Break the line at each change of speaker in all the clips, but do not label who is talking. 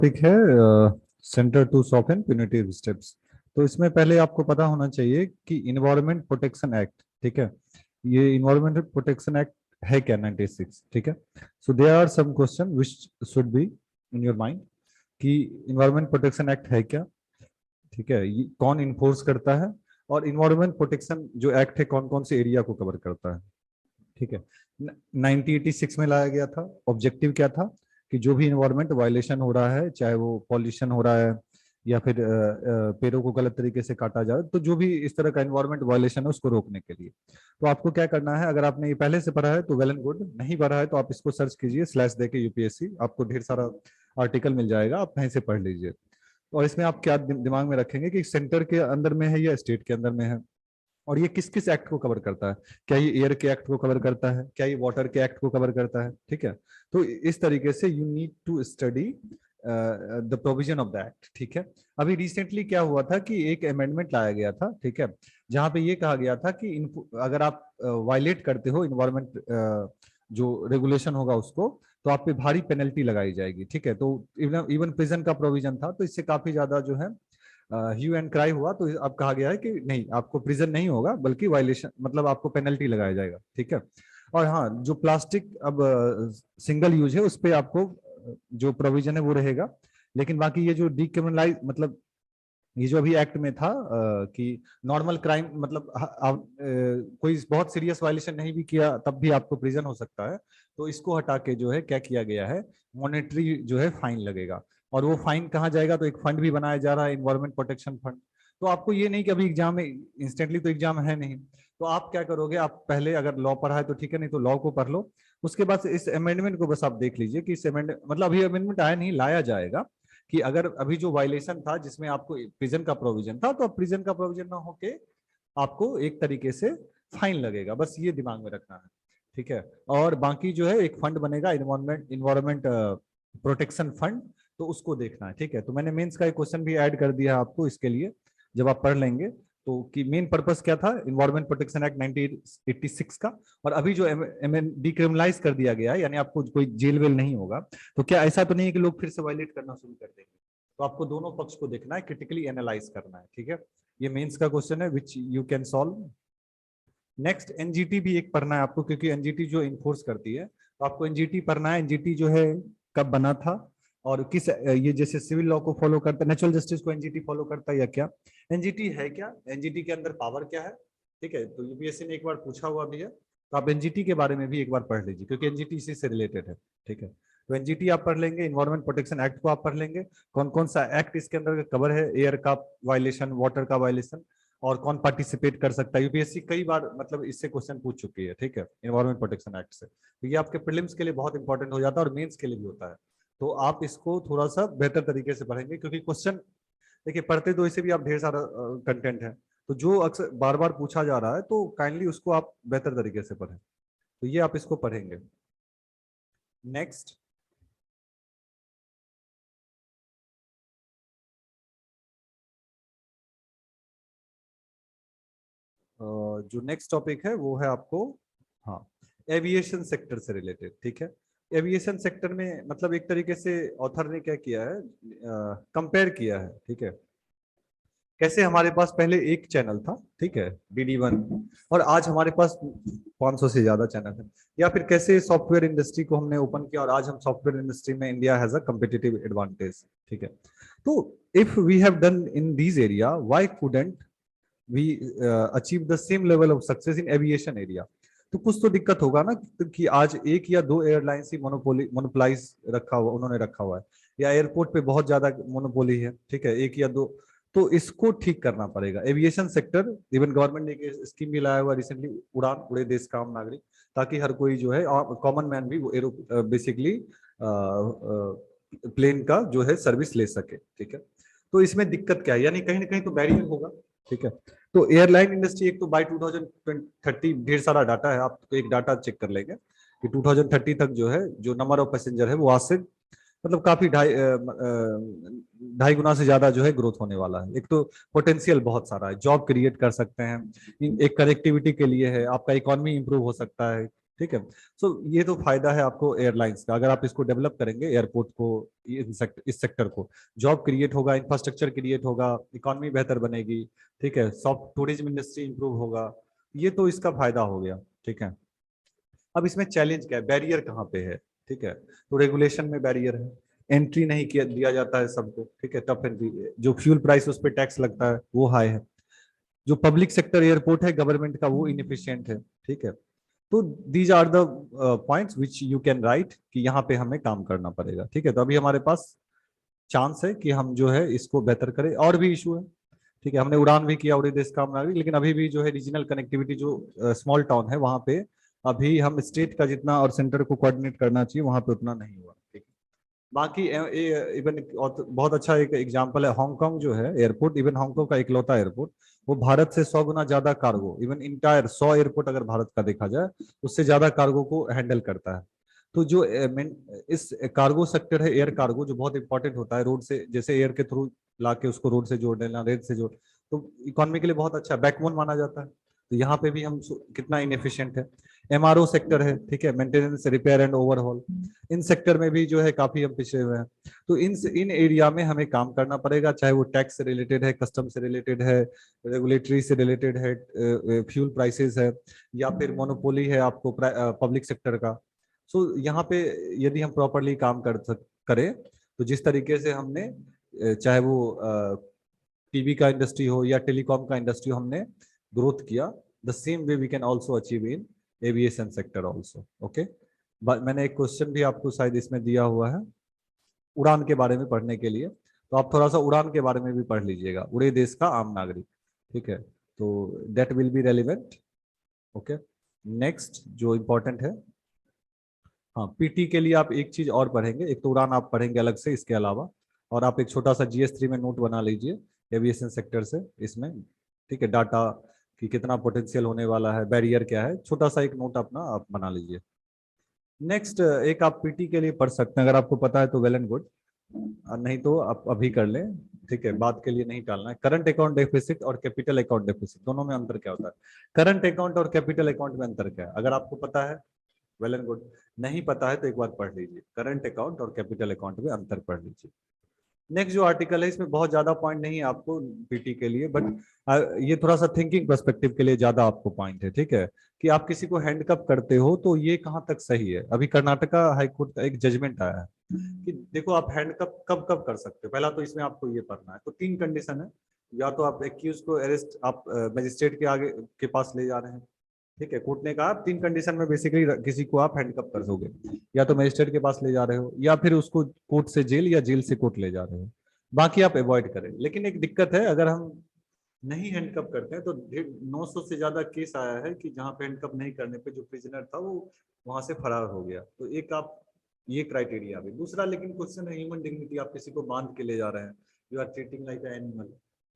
Topic है centre to soften punitive steps. तो इसमें पहले आपको पता होना चाहिए कि इन्वायरमेंट प्रोटेक्शन एक्ट, ठीक है, ये इन्वायरमेंट प्रोटेक्शन एक्ट है क्या 96, ठीक है। So there are some question which should be in your mind कि इन्वायरमेंट प्रोटेक्शन एक्ट है क्या, ठीक है, ये कौन इन्फोर्स करता है, और इन्वायरमेंट प्रोटेक्शन जो एक्ट है कौन कौन से एरिया को कवर करता है, ठीक है। 1986 में लाया गया था। ऑब्जेक्टिव क्या था कि जो भी इन्वायरमेंट वायलेशन हो रहा है, चाहे वो पॉल्यूशन हो रहा है या फिर पेड़ों को गलत तरीके से काटा जाए, तो जो भी इस तरह का इन्वायरमेंट वायलेशन है उसको रोकने के लिए। तो आपको क्या करना है, अगर आपने ये पहले से पढ़ा है तो वेल एंड गुड, नहीं पढ़ा है तो आप इसको सर्च कीजिए स्लैश देके यूपीएससी, आपको ढेर सारा आर्टिकल मिल जाएगा, आप कहीं से पढ़ लीजिए। और इसमें आप क्या दिमाग में रखेंगे कि सेंटर के अंदर में है या स्टेट के अंदर में है, और ये किस किस एक्ट को कवर करता है। क्या ये एयर के एक्ट को कवर करता है, क्या ये वाटर के एक्ट को कवर करता है, ठीक है। तो इस तरीके से you need to study the provision of the act, ठीक है। अभी रिसेंटली क्या हुआ था कि एक अमेंडमेंट लाया गया था, ठीक है, जहां पे ये कहा गया था कि अगर आप वायलेट करते हो इन्वायरमेंट जो रेगुलेशन होगा उसको, तो आप पे भारी पेनल्टी लगाई जाएगी, ठीक है। तो इवन प्रिजन का प्रोविजन था, तो इससे काफी ज्यादा जो है ह्यू एंड क्राई हुआ। तो अब कहा गया है कि नहीं, आपको प्रिजन नहीं होगा बल्कि वायलेशन मतलब आपको पेनल्टी लगाया जाएगा, ठीक है। और हाँ, जो प्लास्टिक अब सिंगल यूज है उस पर आपको जो प्रोविजन है वो रहेगा, लेकिन बाकी ये जो डिक्रिमिनलाइज मतलब ये जो अभी एक्ट में था कि नॉर्मल क्राइम मतलब कोई बहुत सीरियस वायलेशन नहीं भी किया तब भी आपको प्रिजन हो सकता है, तो इसको हटा के जो है क्या किया गया है, मॉनेटरी जो है फाइन लगेगा। और वो फाइन कहाँ जाएगा, तो एक फंड भी बनाया जा रहा है, इन्वायरमेंट प्रोटेक्शन फंड। तो आपको ये नहीं कि अभी एग्जाम में इंस्टेंटली तो एग्जाम है नहीं, तो आप क्या करोगे, आप पहले अगर लॉ पढ़ा है तो ठीक है, नहीं तो लॉ को पढ़ लो। उसके बाद इस अमेंडमेंट को बस आप देख लीजिए कि इस अमेंडमेंट मतलब अभी अमेंडमेंट आया नहीं, लाया जाएगा कि अगर अभी जो वायलेशन था जिसमें आपको प्रिजन का प्रोविजन था, तो अब प्रिजन का प्रोविजन ना होके आपको एक तरीके से फाइन लगेगा, बस ये दिमाग में रखना है, ठीक है। और बाकी जो है एक फंड बनेगा, इन्वायरमेंट प्रोटेक्शन फंड, तो उसको देखना है, ठीक है। तो मैंने मेंस का एक क्वेश्चन भी ऐड कर दिया आपको इसके लिए, जब आप पढ़ लेंगे तो कि मेन पर्पस क्या था इन्वायरमेंट प्रोटेक्शन एक्ट 1986 का। और अभी जो डिक्रिमिनलाइज कर दिया गया है, यानी आपको कोई जेल वेल नहीं होगा, तो क्या ऐसा तो नहीं है कि लोग फिर से वायलेट करना शुरू कर देंगे। तो आपको दोनों पक्ष को देखना है, क्रिटिकली एनालाइज करना है, ठीक है। ये मेंस का क्वेश्चन है विच you can solve. Next NGT भी एक पढ़ना है आपको, क्योंकि एनजीटी जो इन्फोर्स करती है, तो आपको एनजीटी पढ़ना है। एनजीटी जो है कब बना था और किस ये जैसे सिविल लॉ को फॉलो करता है, नेचुरल जस्टिस को एनजीटी फॉलो करता है या क्या, एनजीटी है क्या, एनजीटी के अंदर पावर क्या है, ठीक है। तो यूपीएससी ने एक बार पूछा हुआ भी है, तो आप एनजीटी के बारे में भी एक बार पढ़ लीजिए, क्योंकि एनजीटी इसी से रिलेटेड है, ठीक है। तो एनजीटी आप पढ़ लेंगे, इन्वायरमेंट प्रोटेक्शन एक्ट को आप पढ़ लेंगे, कौन कौन सा एक्ट इसके अंदर कवर है, एयर का वायलेशन, वाटर का वायलेशन, और कौन पार्टिसिपेट कर सकता है। यूपीएससी कई बार मतलब इससे क्वेश्चन पूछ चुकी है, ठीक है, इन्वायरमेंट प्रोटेक्शन एक्ट से। तो ये आपके प्रीलिम्स के लिए बहुत इंपॉर्टेंट हो जाता है और मेंस के लिए भी होता है। तो आप इसको थोड़ा सा बेहतर तरीके से पढ़ेंगे, क्योंकि क्वेश्चन देखिए पढ़ते तो इसे भी आप ढेर सारा कंटेंट है, तो जो अक्सर बार बार पूछा जा रहा है तो काइंडली उसको आप बेहतर तरीके से पढ़ें। तो ये आप इसको पढ़ेंगे। नेक्स्ट जो नेक्स्ट टॉपिक है वो है आपको, हाँ, एविएशन सेक्टर से रिलेटेड, ठीक है। एविएशन सेक्टर में मतलब एक तरीके से ऑथर ने क्या किया है, कंपेयर किया है, ठीक है। कैसे हमारे पास पहले एक चैनल था, ठीक है, DD1, और आज हमारे पास 500 से ज्यादा चैनल है। या फिर कैसे सॉफ्टवेयर इंडस्ट्री को हमने ओपन किया और आज हम सॉफ्टवेयर इंडस्ट्री में India has a competitive advantage, ठीक है। तो if we have done in this area, why couldn't we achieve the same level of success in aviation area. तो कुछ तो दिक्कत होगा ना कि आज एक या दो एयरलाइंस ही मोनोपोलाइज रखा हुआ उन्होंने रखा हुआ है, या एयरपोर्ट पे बहुत ज्यादा मोनोपोली है, ठीक है, एक या दो। तो इसको ठीक करना पड़ेगा एविएशन सेक्टर। इवन गवर्नमेंट ने एक स्कीम भी लाया हुआ रिसेंटली, उड़ान उड़े देश का आम नागरिक, ताकि हर कोई जो है कॉमन मैन भी एरो बेसिकली प्लेन का जो है सर्विस ले सके, ठीक है। तो इसमें दिक्कत क्या है, यानी कहीं ना कहीं तो बैरियर होगा, ठीक है। तो एयरलाइन इंडस्ट्री एक तो बाय 2030 ढेर सारा डाटा है, आप तो एक डाटा चेक कर लेंगे कि 2030 तक जो है जो नंबर ऑफ पैसेंजर है वो आज से मतलब काफी ढाई गुना से ज्यादा जो है ग्रोथ होने वाला है। एक तो पोटेंशियल बहुत सारा है, जॉब क्रिएट कर सकते हैं, एक कनेक्टिविटी के लिए है, आपका इकोनॉमी इंप्रूव हो सकता है, ठीक है। सो ये तो फायदा है आपको एयरलाइंस का, अगर आप इसको डेवलप करेंगे एयरपोर्ट को, इस सेक्टर को, जॉब क्रिएट होगा, इंफ्रास्ट्रक्चर क्रिएट होगा, इकोनॉमी बेहतर बनेगी, ठीक है, सॉफ्ट टूरिज्म इंडस्ट्री इंप्रूव होगा, ये तो इसका फायदा हो गया, ठीक है। अब इसमें चैलेंज क्या है, बैरियर कहाँ पे है, ठीक है, तो रेगुलेशन में बैरियर है, एंट्री नहीं किया दिया जाता है सबको, ठीक है, टफ एंट्री, जो फ्यूल प्राइस उस पर टैक्स लगता है वो हाई है, जो पब्लिक सेक्टर एयरपोर्ट है गवर्नमेंट का वो इनएफिशिएंट है, ठीक है। तो these are the points which you can write कि यहाँ पे हमें काम करना पड़ेगा, ठीक है। तो अभी हमारे पास चांस है कि हम जो है इसको बेहतर करें। और भी इशू है, ठीक है, हमने उड़ान भी किया, उड़े देश का हम नागरिक, लेकिन अभी भी जो है रीजनल कनेक्टिविटी जो स्मॉल टाउन है वहाँ पे अभी हम स्टेट का जितना और सेंटर को कोऑर्डिनेट करना चाहिए वहाँ पे उतना नहीं हुआ, ठीक है। बाकी इवन बहुत अच्छा एक एग्जांपल है हांगकांग जो है एयरपोर्ट, इवन हांगकांग का इकलौता एयरपोर्ट, वो भारत से 100 गुना ज्यादा कार्गो, इवन इंटायर 100 एयरपोर्ट अगर भारत का देखा जाए उससे ज्यादा कार्गो को हैंडल करता है। तो जो इस कार्गो सेक्टर है, एयर कार्गो, जो बहुत इंपॉर्टेंट होता है, रोड से जैसे एयर के थ्रू लाके उसको रोड से जोड़ देना, रेल से जोड़, तो इकोनॉमी के लिए बहुत अच्छा बैकबोन माना जाता है। तो यहाँ पे भी हम कितना इनएफिशिएंट है। एमआरओ सेक्टर है, ठीक है, maintenance repair and overhaul, in sector में भी जो है काफी हम पिछड़े हुए हैं। तो इन एरिया में हमें काम करना पड़ेगा, चाहे वो टैक्स से रिलेटेड है, कस्टम से रिलेटेड है, रेगुलेटरी से रिलेटेड है, फ्यूल प्राइसेस है, या फिर मोनोपोली है आपको पब्लिक सेक्टर का। सो यहाँ पे यदि हम प्रॉपरली काम करें तो जिस तरीके से हमने चाहे वो टीवी का इंडस्ट्री हो या टेलीकॉम का इंडस्ट्री हमने ग्रोथ किया, the same way we can also achieve in aviation sector also, okay. मैंने एक क्वेश्चन भी आपको शायद इसमें दिया हुआ है उड़ान के बारे में पढ़ने के लिए, तो आप थोड़ा सा उड़ान के बारे में भी पढ़ लीजिएगा, उड़े देश का आम नागरिक, ठीक है, तो that will be relevant, okay. Next जो इम्पोर्टेंट है, हाँ, पीटी के लिए आप एक चीज और पढ़ेंगे, एक तो उड़ान आप पढ़ेंगे अलग से इसके अलावा, और आप एक छोटा सा जीएस3 में नोट बना लीजिए एविएशन सेक्टर से इसमें, ठीक है, डाटा कि कितना पोटेंशियल होने वाला है, बैरियर क्या है, छोटा सा एक नोट अपना आप बना लीजिए। नेक्स्ट एक आप पीटी के लिए पढ़ सकते हैं, अगर आपको पता है तो वेल एंड गुड, नहीं तो आप अभी कर लें, ठीक है, बात के लिए नहीं टालना है। करंट अकाउंट डेफिसिट और कैपिटल अकाउंट डेफिसिट दोनों में अंतर क्या होता है, करंट अकाउंट और कैपिटल अकाउंट में अंतर क्या है, अगर आपको पता है वेल एंड गुड, नहीं पता है तो एक बार पढ़ लीजिए, करंट अकाउंट और कैपिटल अकाउंट में अंतर पढ़ लीजिए। नेक्स्ट जो आर्टिकल है इसमें बहुत ज्यादा पॉइंट नहीं है आपको पीटी के लिए, बट ये थोड़ा सा थिंकिंग पर्सपेक्टिव के लिए ज्यादा आपको पॉइंट है, ठीक है, कि आप किसी को हैंडकप करते हो तो ये कहाँ तक सही है। अभी कर्नाटका हाईकोर्ट का एक जजमेंट आया है कि देखो आप हैंडकप कब कब कर सकते हो, पहला तो इसमें आपको ये पढ़ना है, तो 3 कंडीशन है, या तो आप एक्यूज को अरेस्ट आप मजिस्ट्रेट के आगे के पास ले जा रहे हैं, ठीक है, कोर्ट ने कहा 3 कंडीशन में बेसिकली किसी को आप हैंडकप कर दोगे, या तो मजिस्ट्रेट के पास ले जा रहे हो, या फिर उसको कोर्ट से जेल या जेल से कोर्ट ले जा रहे हो, बाकी आप अवॉइड करें। लेकिन एक दिक्कत है, अगर हम नहीं हैंडकप करते हैं तो 900 से ज्यादा केस आया है कि जहां पे हैंडकप नहीं करने पे जो प्रिजनर था वो वहां से फरार हो गया। तो एक आप ये क्राइटेरिया भी, दूसरा लेकिन क्वेश्चन है ह्यूमन डिग्निटी, आप किसी को बांध के ले जा रहे हैं, you are treating like animal,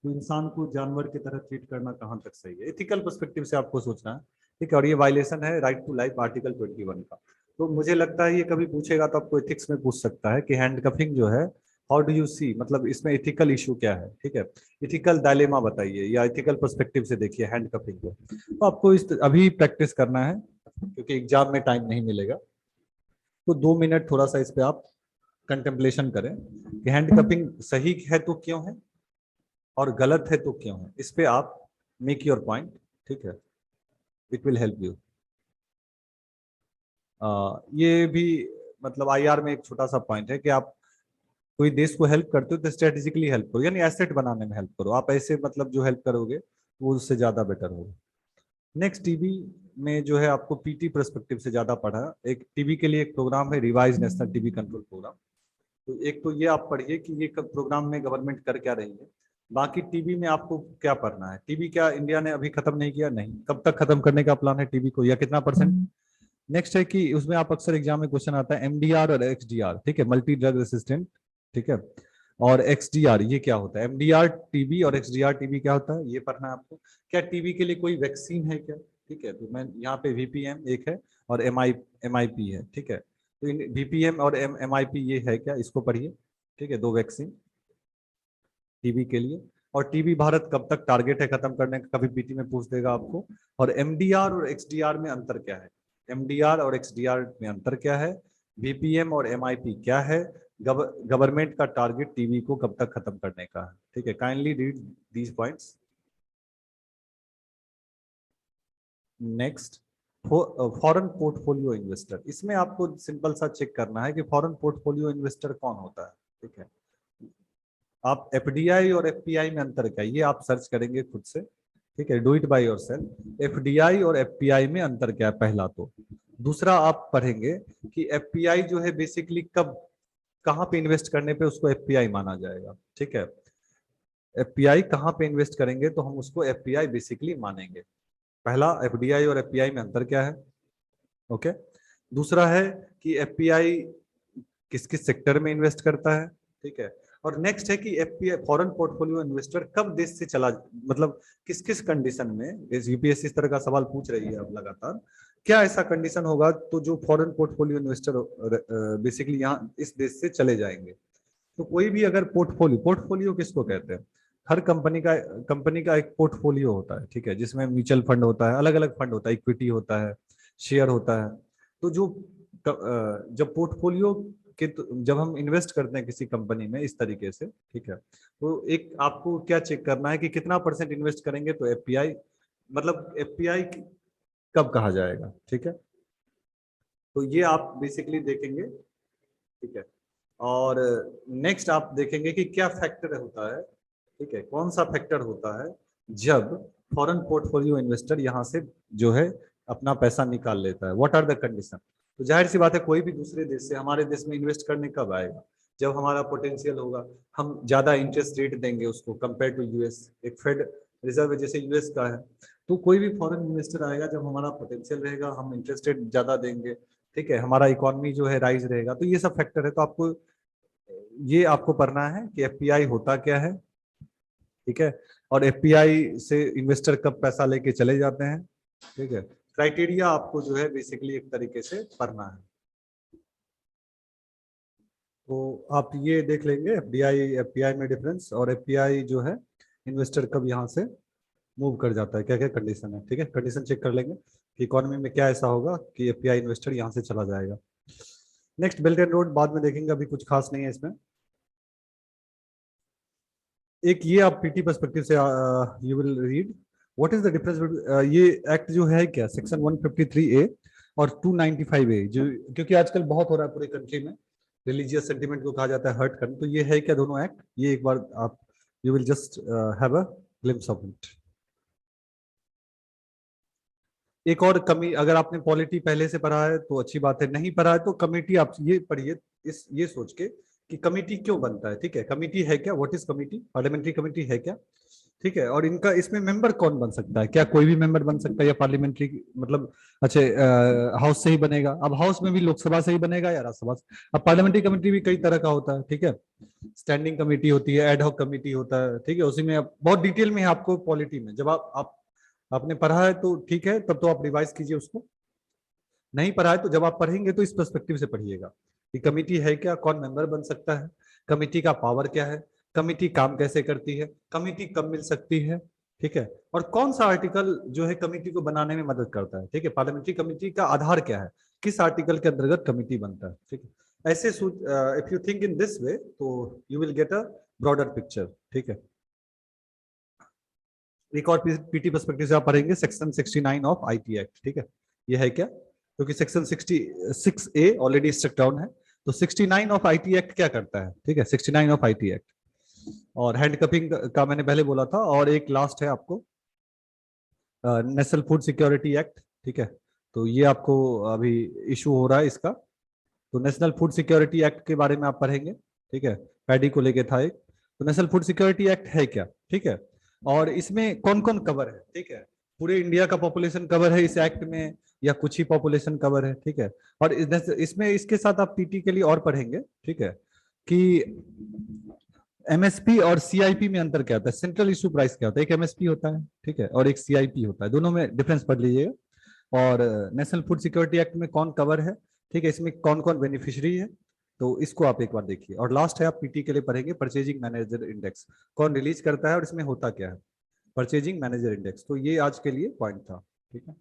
तो इंसान को जानवर की तरह ट्रीट करना कहाँ तक सही है, एथिकल पर्सपेक्टिव से आपको सोचना है, ठीक है। और ये वायलेशन है राइट टू लाइफ आर्टिकल 21 का। तो मुझे लगता है ये कभी पूछेगा तो आपको एथिक्स में पूछ सकता है कि हैंडकफिंग जो है हाउ डू यू सी, मतलब इसमें एथिकल इशू क्या है, ठीक है, एथिकल डायलेमा बताइए, या एथिकल पर्सपेक्टिव से देखिए हैंडकफिंग को। तो आपको इस अभी प्रैक्टिस करना है क्योंकि एग्जाम में टाइम नहीं मिलेगा, तो 2 मिनट थोड़ा सा इस पे आप कंटेम्पलेशन करें कि हैंडकफिंग सही है तो क्यों है और गलत है तो क्यों है, इस पे आप मेक योर पॉइंट, ठीक है, इट विल हेल्प यू। ये भी मतलब आईआर में एक छोटा सा पॉइंट है कि आप कोई देश को हेल्प करते हो तो स्ट्रेटेजिकली हेल्प करो, यानी एसेट बनाने में हेल्प करो, आप ऐसे मतलब जो हेल्प करोगे वो उससे ज्यादा बेटर होगा। नेक्स्ट टीबी में जो है आपको पीटी पर्सपेक्टिव से ज्यादा पढ़ा, एक टीबी के लिए एक प्रोग्राम है revise national TB control program, तो एक तो ये आप पढ़िए कि ये प्रोग्राम में गवर्नमेंट कर क्या रही है। बाकी टीबी में आपको क्या पढ़ना है, टीबी क्या इंडिया ने अभी खत्म नहीं किया, नहीं, कब तक खत्म करने का प्लान है टीबी को, या कितना परसेंट। नेक्स्ट है कि उसमें आप अक्सर एग्जाम में क्वेश्चन आता है एमडीआर और एक्सडीआर, ठीक है, मल्टी ड्रग रेसिस्टेंट, ठीक है, और एक्सडीआर ये क्या होता है, एमडीआर टीबी और एक्सडीआर टीबी क्या होता है ये पढ़ना है आपको। क्या टीबी के लिए कोई वैक्सीन है क्या, ठीक है, तो मैं यहाँ पे वीपीएम एक है और एमआईपी है, ठीक है, तो इन वीपीएम और एमआईपी ये है क्या, इसको पढ़िए, ठीक है, 2 वैक्सीन टीबी के लिए। और टीबी भारत कब तक टारगेट है खत्म करने का, कभी पीटी में पूछ देगा आपको। और एमडीआर और एक्सडीआर में अंतर क्या है, एमडीआर और एक्सडीआर में अंतर क्या है, बीपीएम और एमआईपी क्या है, गवर्नमेंट का टारगेट टीबी को कब तक खत्म करने का है। ठीक है, kindly read these points. Next, foreign portfolio investor, इसमें आपको सिंपल सा चेक करना है कि फॉरेन पोर्टफोलियो इन्वेस्टर कौन होता है। ठीक है, आप एफडीआई और एफपीआई में अंतर क्या है ये आप सर्च करेंगे खुद से। ठीक है, do it by yourself. FDI और एफपीआई में अंतर क्या है पहला तो। दूसरा आप पढ़ेंगे कि एफपीआई जो है बेसिकली कब कहाँ पे इन्वेस्ट करने पे उसको एफपीआई माना जाएगा। ठीक है, एफपीआई कहाँ पे इन्वेस्ट करेंगे तो हम उसको एफपीआई बेसिकली मानेंगे। पहला, एफडीआई और एफपीआई में अंतर क्या है। ओके, दूसरा है कि एफपीआई किस किस सेक्टर में इन्वेस्ट करता है। ठीक है, और नेक्स्ट है कि एफपीआई फॉरेन पोर्टफोलियो इन्वेस्टर कब देश से चला, मतलब किस किस कंडीशन में, इस यूपीएससी इस तरह का सवाल पूछ रही है अब लगातार, क्या ऐसा कंडीशन होगा तो जो फॉरेन पोर्टफोलियो इन्वेस्टर बेसिकली यहाँ इस देश से चले जाएंगे। तो कोई भी अगर पोर्टफोलियो, पोर्टफोलियो किसको कहते हैं, हर कंपनी का एक पोर्टफोलियो होता है। ठीक है, जिसमें म्यूचुअल फंड होता है, अलग अलग फंड होता है, इक्विटी होता है, शेयर होता है। तो जो जब पोर्टफोलियो कि जब हम इन्वेस्ट करते हैं किसी कंपनी में इस तरीके से, ठीक है, तो एक आपको क्या चेक करना है कि कितना परसेंट इन्वेस्ट करेंगे तो एफपीआई, मतलब एफपीआई कब कहा जाएगा। ठीक है, तो ये आप बेसिकली देखेंगे। ठीक है, और नेक्स्ट आप देखेंगे कि क्या फैक्टर होता है। ठीक है, कौन सा फैक्टर होता है जब फॉरेन पोर्टफोलियो इन्वेस्टर यहाँ से जो है अपना पैसा निकाल लेता है, व्हाट आर द कंडीशन। तो जाहिर सी बात है कोई भी दूसरे देश से हमारे देश में इन्वेस्ट करने कब आएगा, जब हमारा पोटेंशियल होगा, हम ज्यादा इंटरेस्ट रेट देंगे उसको कंपेयर टू यूएस, एक फेड रिजर्व जैसे यूएस का है। तो कोई भी फॉरेन इन्वेस्टर आएगा जब हमारा पोटेंशियल रहेगा, हम इंटरेस्ट रेट ज्यादा देंगे। ठीक है, हमारा इकोनॉमी जो है राइज रहेगा। तो ये सब फैक्टर है, तो आपको ये आपको पढ़ना है कि एफपीआई होता क्या है। ठीक है, और एफपीआई से इन्वेस्टर कब पैसा लेके चले जाते हैं। ठीक है, क्राइटेरिया आपको जो है बेसिकली एक तरीके से पढ़ना है। तो आप ये देख लेंगे एफडीआई एफपीआई में डिफरेंस, और एफपीआई जो है इन्वेस्टर कब यहाँ से मूव कर जाता है, क्या क्या कंडीशन है। ठीक है, कंडीशन चेक कर लेंगे कि इकोनॉमी में क्या ऐसा होगा कि एफपीआई इन्वेस्टर यहाँ से चला जाएगा। नेक्स्ट, बेल्ट एंड रोड बाद में देखेंगे, अभी कुछ खास नहीं है इसमें। एक ये आप पीटी पर्सपेक्टिव से you will read what is the difference. ये एक्ट जो है क्या, सेक्शन 153A और 295A, जो क्योंकि आजकल बहुत हो रहा है पूरे कंट्री में, रिलीजियस सेंटिमेंट को कहा जाता है हर्ट करना। तो ये है क्या दोनों एक्ट, ये एक बार आप you will just have a glimpse of it. एक और कमी, अगर आपने पॉलिटी पहले से पढ़ा है तो अच्छी बात है, नहीं पढ़ा है तो कमेटी आप ये पढ़िए, इस ये सोच के कि कमेटी क्यों बनता है। ठीक है, कमेटी है क्या, what is committee, parliamentary committee है क्या। ठीक है, और इनका इसमें मेंबर कौन बन सकता है, क्या कोई भी मेंबर बन सकता है या पार्लियामेंट्री मतलब अच्छा हाउस से ही बनेगा। अब हाउस में भी लोकसभा से ही बनेगा या राज्यसभा से। अब पार्लियामेंट्री कमेटी भी कई तरह का होता है। ठीक है, स्टैंडिंग कमेटी होती है, एड हॉक कमेटी होता है। ठीक है, उसी में बहुत डिटेल में है आपको पॉलिटी में, जब आप आपने पढ़ा है तो ठीक है, तब तो आप रिवाइज कीजिए उसको। नहीं पढ़ा है तो जब आप पढ़ेंगे तो इस पर्सपेक्टिव से पढ़िएगा कि कमेटी है क्या, कौन मेंबर बन सकता है, कमेटी का पावर क्या है, कमेटी काम कैसे करती है, कमेटी कब मिल सकती है। ठीक है, और कौन सा आर्टिकल जो है कमेटी को बनाने में मदद करता है। ठीक है, पार्लियामेंट्री कमेटी का आधार क्या है, किस आर्टिकल के अंतर्गत कमेटी बनता है। ठीक है, ऐसे if you think in this way तो you will get a broader picture. ठीक है, एक और पीटी पर्सपेक्टिव से आप पढ़ेंगे सेक्शन 69 ऑफ आईटी एक्ट। ठीक है, ये है क्या, क्योंकि section 66A already struck down है, तो 69 ऑफ आईटी एक्ट क्या करता है। ठीक है, 69 ऑफ आईटी एक्ट, और हैंडकपिंग का मैंने पहले बोला था, और एक लास्ट है आपको नेशनल फूड सिक्योरिटी एक्ट। ठीक है, तो ये आपको अभी इशू हो रहा है इसका, तो नेशनल फूड सिक्योरिटी एक्ट के बारे में आप पढ़ेंगे। ठीक है, पैडी को लेके था एक, तो नेशनल फूड सिक्योरिटी एक्ट है क्या। ठीक है, और इसमें कौन कौन कवर है। ठीक है, पूरे इंडिया का पॉपुलेशन कवर है इस एक्ट में या कुछ ही पॉपुलेशन कवर है। ठीक है, और इसमें इसके साथ आप पीटी के लिए और पढ़ेंगे। ठीक है, कि एमएसपी और सीआईपी में अंतर क्या होता है, सेंट्रल इशू प्राइस क्या होता है, एक एमएसपी होता है। ठीक है, और एक सीआईपी होता है, दोनों में डिफरेंस पढ़ लीजिएगा। और नेशनल फूड सिक्योरिटी एक्ट में कौन कवर है। ठीक है, इसमें कौन कौन बेनिफिशियरी है, तो इसको आप एक बार देखिए। और लास्ट है आप पीटी के लिए पढ़ेंगे परचेजिंग मैनेजर इंडेक्स, कौन रिलीज करता है और इसमें होता क्या है, परचेजिंग मैनेजर इंडेक्स। तो ये आज के लिए पॉइंट था। ठीक है।